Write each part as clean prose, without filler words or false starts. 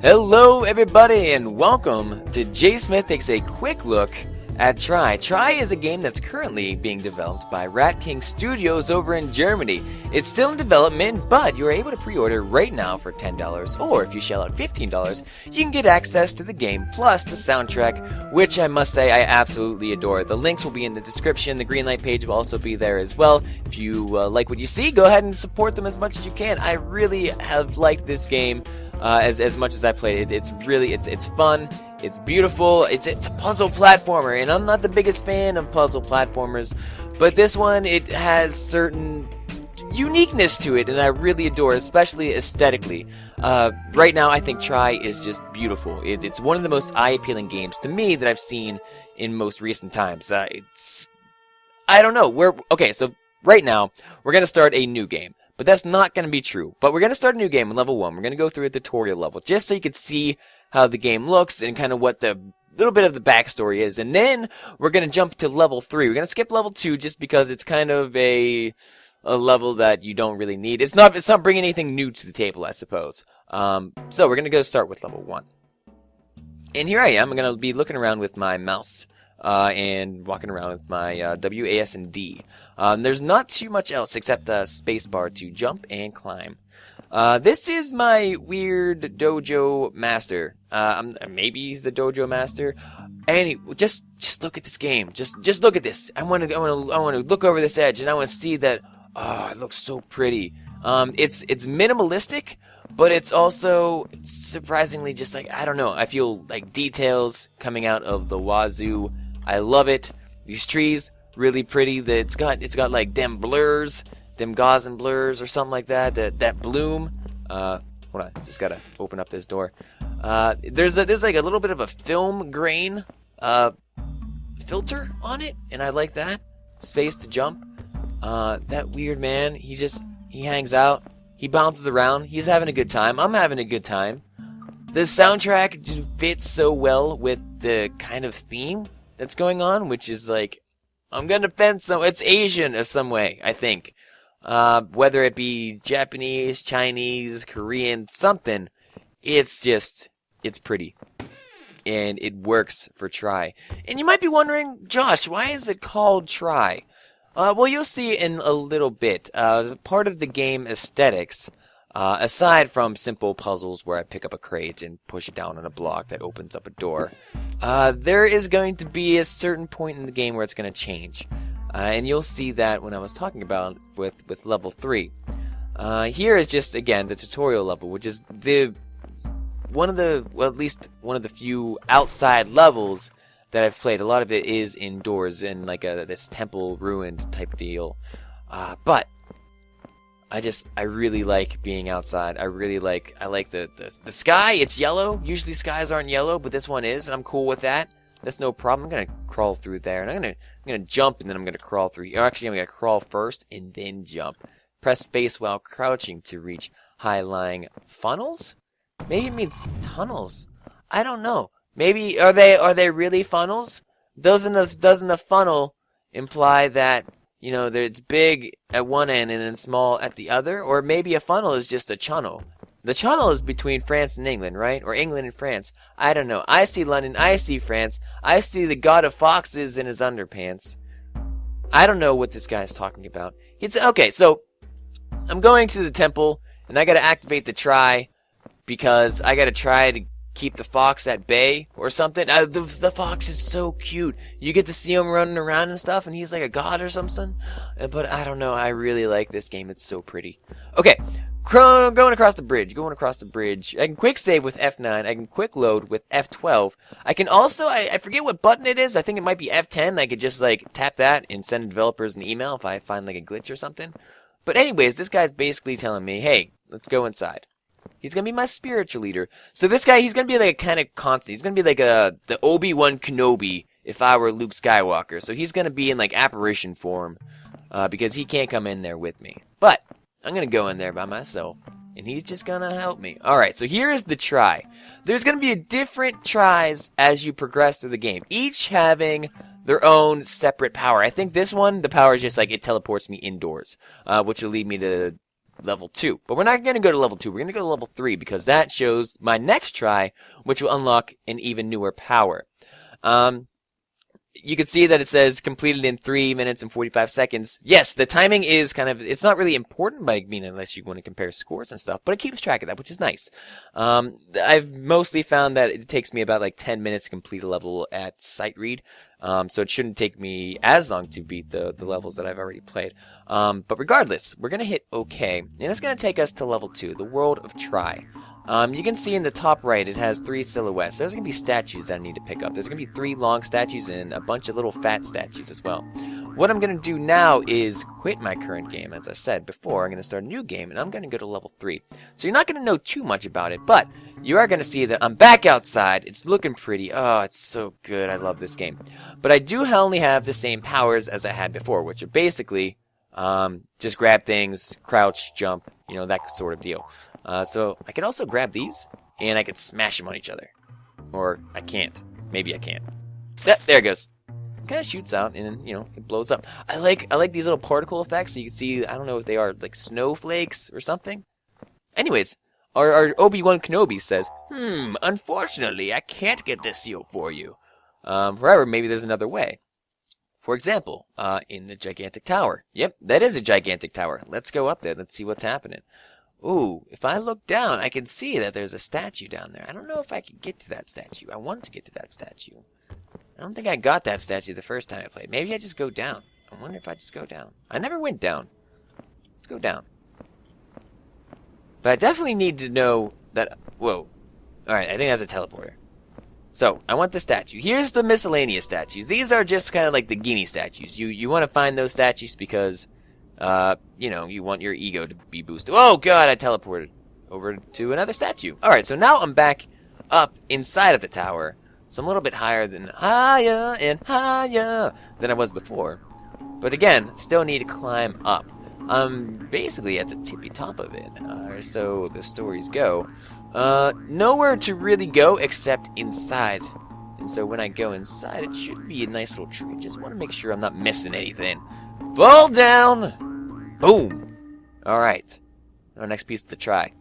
Hello everybody and welcome to JSmith takes a quick look at Try. Try is a game that's currently being developed by Rat King Studios over in Germany. It's still in development, but you're able to pre-order right now for $10, or if you shell out $15, you can get access to the game plus the soundtrack, which I must say I absolutely adore. The links will be in the description. The Greenlight page will also be there as well. If you like what you see, go ahead and support them as much as you can. I really have liked this game. As much as I played it, it's fun, it's beautiful, it's a puzzle platformer, and I'm not the biggest fan of puzzle platformers, but this one, it has certain uniqueness to it, and I really adore, especially aesthetically. Right now, I think Try is just beautiful. It's one of the most eye-appealing games to me that I've seen in most recent times. I don't know, okay, so right now, we're gonna start a new game. But that's not going to be true. But we're going to start a new game in level 1. We're going to go through a tutorial level, just so you can see how the game looks and kind of what the little bit of the backstory is. And then we're going to jump to level 3. We're going to skip level 2 just because it's kind of a level that you don't really need. It's not bringing anything new to the table, I suppose. So we're going to go start with level 1. And here I am. I'm going to be looking around with my mouse. And walking around with my WAS and D. There's not too much else except a spacebar to jump and climb. This is my weird dojo master. Maybe he's the dojo master. Just look at this game. Just look at this. I want to look over this edge, and I want to see that. Oh, it looks so pretty. It's minimalistic, but it's also surprisingly just like, I don't know. I feel like details coming out of the wazoo. I love it. These trees, really pretty. It's got like them blurs, them gauze blurs or something like that. That bloom. Hold on, just gotta open up this door. There's like a little bit of a film grain filter on it, and I like that. Space to jump. That weird man. He hangs out. He bounces around. He's having a good time. I'm having a good time. The soundtrack just fits so well with the kind of theme that's going on, which is like, I'm gonna offend it's Asian of some way, I think. Whether it be Japanese, Chinese, Korean, something, it's pretty. And it works for Try. And you might be wondering, Josh, why is it called Try? Well, you'll see in a little bit. Part of the game aesthetics, aside from simple puzzles where I pick up a crate and push it down on a block that opens up a door, there is going to be a certain point in the game where it's going to change. And you'll see that when I was talking about with level 3. Here is just, again, the tutorial level, which is at least one of the few outside levels that I've played. A lot of it is indoors in like this temple ruined type deal. But I really like being outside. I like the sky. It's yellow. Usually skies aren't yellow, but this one is, and I'm cool with that. That's no problem. I'm gonna crawl through there, and I'm gonna jump, and then I'm gonna crawl through. Actually, I'm gonna crawl first and then jump. Press space while crouching to reach high-lying funnels. Maybe it means tunnels. I don't know. Maybe are they really funnels? Doesn't a funnel imply that, you know, that it's big at one end and then small at the other? Or maybe a funnel is just a channel. The channel is between France and England, right? Or England and France. I don't know. I see London. I see France. I see the god of foxes in his underpants. I don't know what this guy's talking about. Okay, so I'm going to the temple, and I gotta activate the Try, because I gotta try to keep the fox at bay or something. The fox is so cute. You get to see him running around and stuff, and he's like a god or something. But I don't know. I really like this game. It's so pretty. Okay, going across the bridge. I can quick save with F9. I can quick load with F12. I can also, I forget what button it is. I think it might be F10. I could just like tap that and send developers an email if I find like a glitch or something. But anyways, this guy's basically telling me, hey, let's go inside. He's going to be my spiritual leader. So this guy, he's going to be like a kind of constant. He's going to be like the Obi-Wan Kenobi if I were Luke Skywalker. So he's going to be in like apparition form because he can't come in there with me. But I'm going to go in there by myself, and he's just going to help me. Alright, so here is the Try. There's going to be different tries as you progress through the game, each having their own separate power. I think this one, the power is just like it teleports me indoors, which will lead me to level 2. But we're not going to go to level 2. We're going to go to level 3 because that shows my next try, which will unlock an even newer power. You can see that it says completed in 3 minutes and 45 seconds. Yes, the timing is kind of, it's not really important by mean unless you want to compare scores and stuff, but it keeps track of that, which is nice. I've mostly found that it takes me about like 10 minutes to complete a level at sight read. So it shouldn't take me as long to beat the levels that I've already played. But regardless, we're going to hit OK, and it's going to take us to level 2, the World of Try. You can see in the top right, it has 3 silhouettes. There's going to be statues that I need to pick up. There's going to be 3 long statues and a bunch of little fat statues as well. What I'm going to do now is quit my current game. As I said before, I'm going to start a new game, and I'm going to go to level 3. So you're not going to know too much about it, but you are going to see that I'm back outside. It's looking pretty. Oh, it's so good. I love this game. But I do only have the same powers as I had before, which are basically just grab things, crouch, jump, you know, that sort of deal. So I can also grab these, and I can smash them on each other. Or I can't. Maybe I can't. There it goes. It kind of shoots out, and you know, it blows up. I like these little particle effects. So you can see, I don't know if they are like snowflakes or something. Anyways, our Obi-Wan Kenobi says, unfortunately, I can't get this seal for you. However, maybe there's another way. For example, in the gigantic tower. Yep, that is a gigantic tower. Let's go up there. Let's see what's happening. Ooh, if I look down, I can see that there's a statue down there. I don't know if I can get to that statue. I want to get to that statue. I don't think I got that statue the first time I played. Maybe I just go down. I wonder if I just go down. I never went down. Let's go down. But I definitely need to know that... Whoa. Alright, I think that's a teleporter. So, I want the statue. Here's the miscellaneous statues. These are just kind of like the Guinea statues. You want to find those statues because... you know, you want your ego to be boosted. Oh god, I teleported over to another statue. Alright, so now I'm back up inside of the tower. So I'm a little bit higher than I was before. But again, still need to climb up. I'm basically at the tippy top of it, or so the stories go. Nowhere to really go except inside. And so when I go inside, it should be a nice little tree. Just want to make sure I'm not missing anything. Fall down! Boom! Alright. Our next piece to try.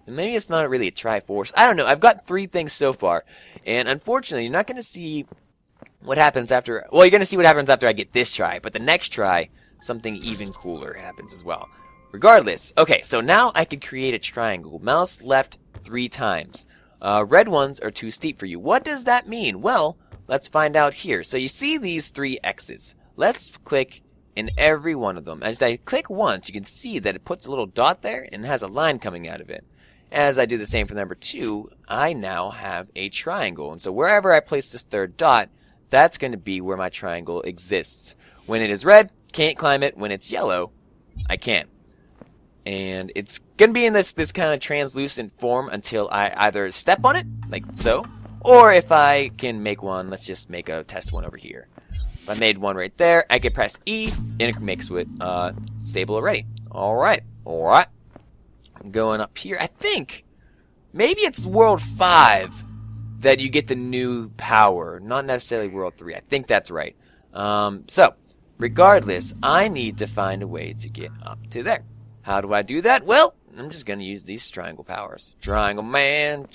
And maybe it's not really a Triforce. I don't know. I've got 3 things so far. And unfortunately, you're not going to see what happens after... Well, you're going to see what happens after I get this try. But the next try, something even cooler happens as well. Regardless. Okay, so now I can create a triangle. Mouse left 3 times. Red ones are too steep for you. What does that mean? Well, let's find out here. So you see these 3 X's. Let's click in every one of them. As I click once, you can see that it puts a little dot there and has a line coming out of it. As I do the same for number 2, I now have a triangle. And so wherever I place this 3rd dot, that's going to be where my triangle exists. When it is red, can't climb it. When it's yellow, I can. And it's going to be in this kind of translucent form until I either step on it, like so, or if I can make one, let's just make a test one over here. If I made one right there, I can press E, and it makes it stable already. Alright. I'm going up here. I think maybe it's World 5 that you get the new power, not necessarily World 3. I think that's right. So, regardless, I need to find a way to get up to there. How do I do that? Well, I'm just going to use these triangle powers. Triangle man,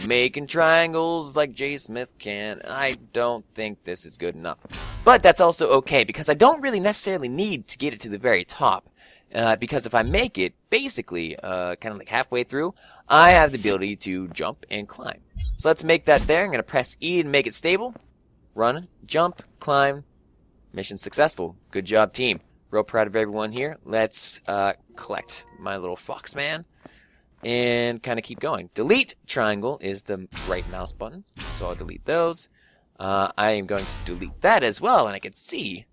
making triangles like JSmith can. I don't think this is good enough. But that's also okay, because I don't really necessarily need to get it to the very top. Because if I make it, basically, kind of like halfway through, I have the ability to jump and climb. So let's make that there. I'm going to press E to make it stable. Run, jump, climb. Mission successful. Good job, team. Real proud of everyone here. Let's collect my little fox man and kind of keep going. Delete triangle is the right mouse button, so I'll delete those. I am going to delete that as well, and I can see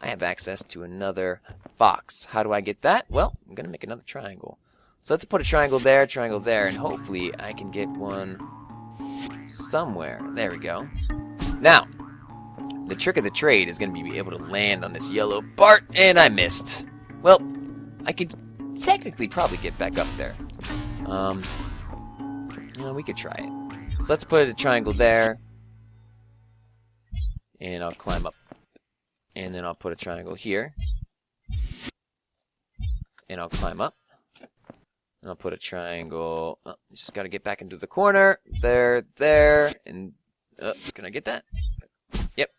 I have access to another fox. How do I get that? Well, I'm going to make another triangle. So let's put a triangle there, and hopefully I can get one somewhere. There we go. Now, the trick of the trade is going to be able to land on this yellow part, and I missed. Well, I could technically probably get back up there. We could try it. So let's put a triangle there, and I'll climb up. And then I'll put a triangle here. and I'll climb up. And I'll put a triangle. Oh, just gotta get back into the corner. There, and can I get that? Yep.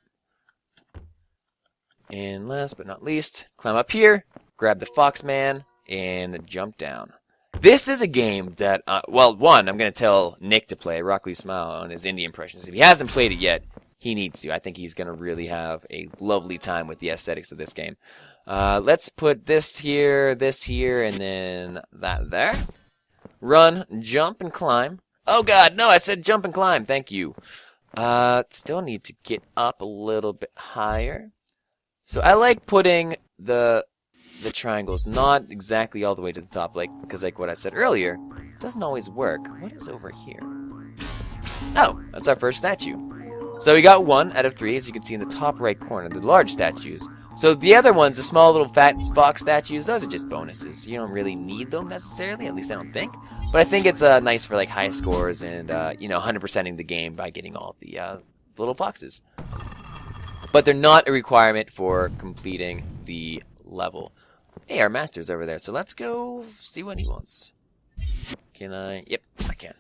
And last but not least, climb up here, grab the fox man, and jump down. This is a game that, well, one, I'm going to tell Nick to play, Rock Lee Smile, on his indie impressions. If he hasn't played it yet, he needs to. I think he's going to really have a lovely time with the aesthetics of this game. Let's put this here, and then that there. Run, jump, and climb. Oh god, no, I said jump and climb. Thank you. Still need to get up a little bit higher. So I like putting the triangles not exactly all the way to the top, because like what I said earlier, it doesn't always work. What is over here? Oh, that's our first statue. So we got 1 out of 3, as you can see in the top right corner, the large statues. So the other ones, the small little fat fox statues, those are just bonuses. You don't really need them necessarily, at least I don't think. But I think it's nice for like high scores and 100%ing the game by getting all the little foxes. But they're not a requirement for completing the level. Hey, our master's over there, so let's go see what he wants. Can I? Yep, I can.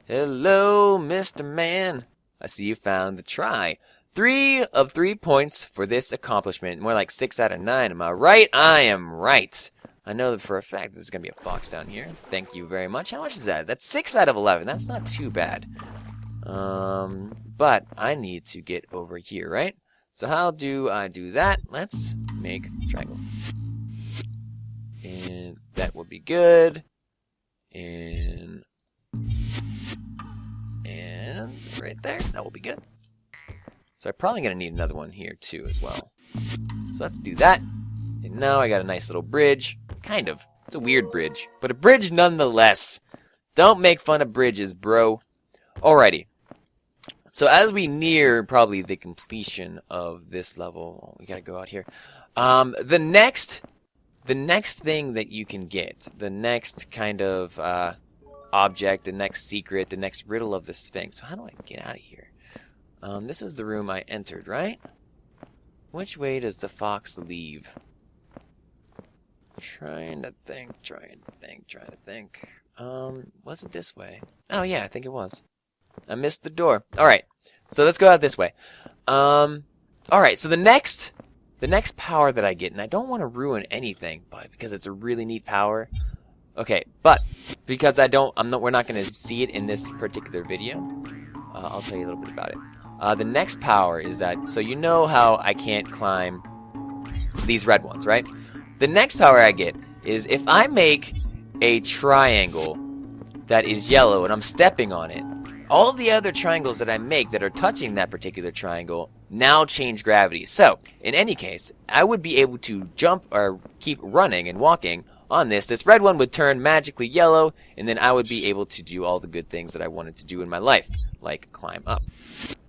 Hello, Mr. Man. I see you found the try. 3 of 3 points for this accomplishment. More like 6 out of 9. Am I right? I am right. I know that for a fact there's going to be a fox down here. Thank you very much. How much is that? That's 6 out of 11. That's not too bad. But I need to get over here, right? So how do I do that? Let's make triangles. And that will be good. And right there, that will be good. So I'm probably going to need another one here too as well. So let's do that. And now I got a nice little bridge. Kind of. It's a weird bridge, but a bridge nonetheless. Don't make fun of bridges, bro. Alrighty. So as we near probably the completion of this level, we got to go out here. The next thing that you can get, the next kind of object, the next secret, the next riddle of the Sphinx. So how do I get out of here? This is the room I entered, right? Which way does the fox leave? Trying to think. Was it this way? Oh yeah, I think it was. I missed the door. Alright, so let's go out this way. Alright, so the next power that I get, and I don't want to ruin anything, but because it's a really neat power. Okay, but because we're not going to see it in this particular video, I'll tell you a little bit about it. The next power is that, so you know how I can't climb these red ones, right? The next power I get is if I make a triangle that is yellow and I'm stepping on it, all the other triangles that I make that are touching that particular triangle now change gravity. So, in any case, I would be able to jump or keep running and walking on this. This red one would turn magically yellow, and then I would be able to do all the good things that I wanted to do in my life, like climb up.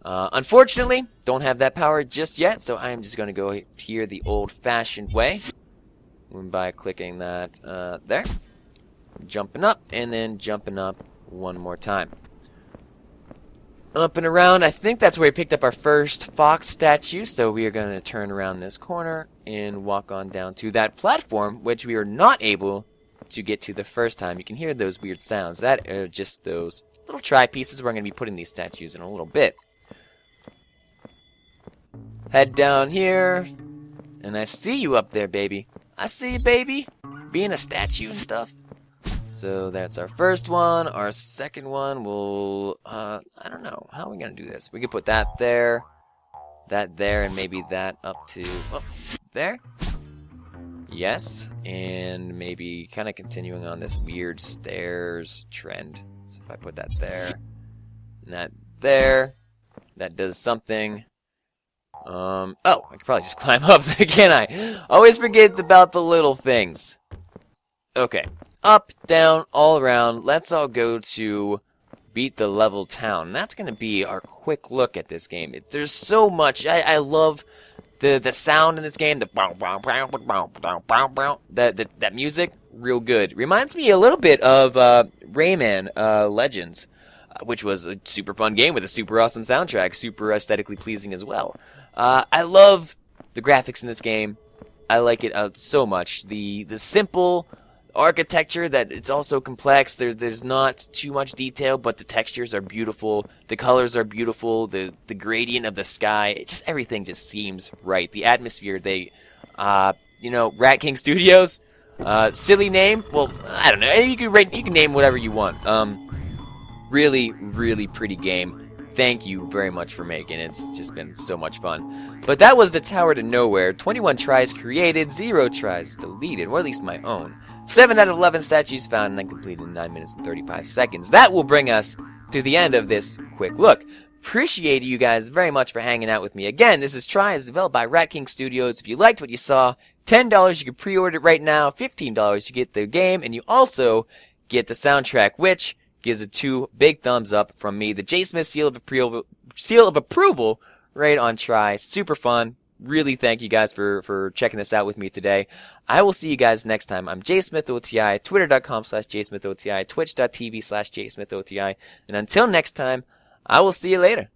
Unfortunately, don't have that power just yet, so I'm just going to go here the old-fashioned way by clicking that there, jumping up, and then jumping up one more time. Up and around, I think that's where we picked up our first fox statue, so we are going to turn around this corner and walk on down to that platform, which we were not able to get to the first time. You can hear those weird sounds. That are just those little tri-pieces where I'm going to be putting these statues in a little bit. Head down here, and I see you up there, baby. I see you, baby, being a statue and stuff. So that's our first one. Our second one will, I don't know. How are we going to do this? We could put that there, and maybe that up to, there. Yes, and maybe kind of continuing on this weird stairs trend. So if I put that there, and that there, that does something. Oh, I could probably just climb up, can't I? Always forget about the little things. Okay. Up, down, all around. Let's all go to beat the level town. That's going to be our quick look at this game. There's so much. I love the sound in this game. The that music, real good. Reminds me a little bit of Rayman Legends, which was a super fun game with a super awesome soundtrack, super aesthetically pleasing as well. I love the graphics in this game. I like it so much. The simple architecture that it's also complex. There's not too much detail, but the textures are beautiful. The colors are beautiful. The gradient of the sky, just everything just seems right. The atmosphere, Rat King Studios, silly name. Well, I don't know. You can name whatever you want. Really, really pretty game. Thank you very much for making it. It's just been so much fun. But that was the Tower to Nowhere. 21 tries created, 0 tries deleted, or at least my own. 7 out of 11 statues found and completed in 9 minutes and 35 seconds. That will bring us to the end of this quick look. Appreciate you guys very much for hanging out with me. Again, this is Try. It's developed by Rat King Studios. If you liked what you saw, $10 you can pre-order it right now. $15 you get the game, and you also get the soundtrack, which gives it 2 big thumbs up from me. The JSmith seal of approval right on Try. Super fun. Really thank you guys for checking this out with me today. I will see you guys next time. I'm JSmithOTI, twitter.com/JSmithOTI, twitch.tv/JSmithOTI. And until next time, I will see you later.